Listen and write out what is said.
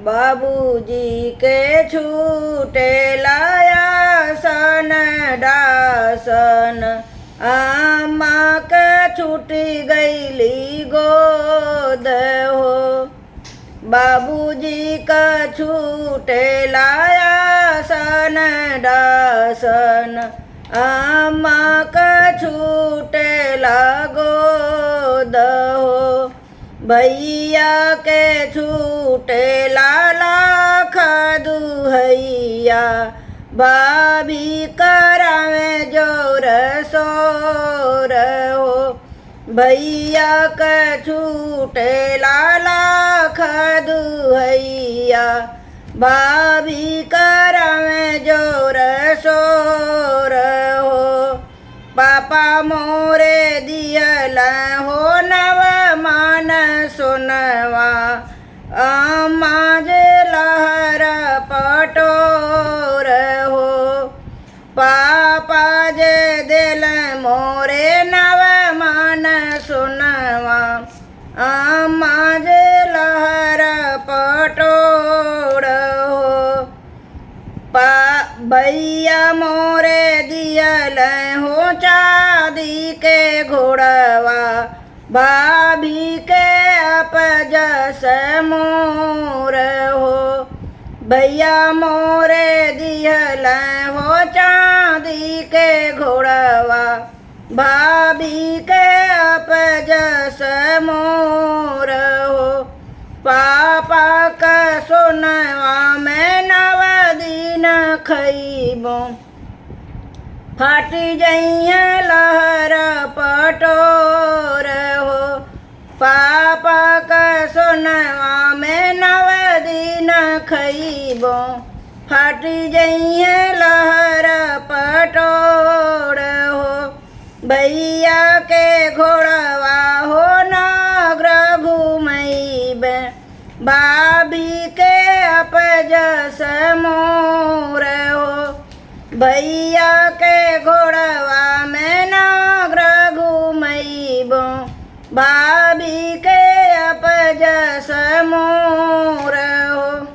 बाबूजी के छूटे लाया सन डासन, आमा के छूटी गईली गोद हो। बाबूजी का छूटे लाया सन डासन, आमा का छूटे गोद हो। भैया के छूटे लाला दुहैया, भाभी करावे जोर सोर हो। भैया के छूटे लाला दुहैया, भाभी करावे जोर सोर हो। पापा मोरे दियल हो नव मान सुनवा, अम्मा जे लहर पटोर हो। पापा जे दिल मोरे नव मान सुनवा, अम्मा जे लहर पटोर हो। भैया मोरे दियल हो चांदी के घोड़वा, भाभी के अपजस मोर हो। भैया मोरे दियल हो चांदी के घोड़वा, भाभी के अपजस मोर हो। पापा का सोनवा में नव दिन खइबो, फाटी जइया लहर पटोर हो। पापा का सोनवा में नव दिन खइबो, फाटी जइया लहर पटोर हो। भैया के घोड़वा हो नगर घूमैबे, भाभी के अपजस मोर हो। भैया के घोड़वा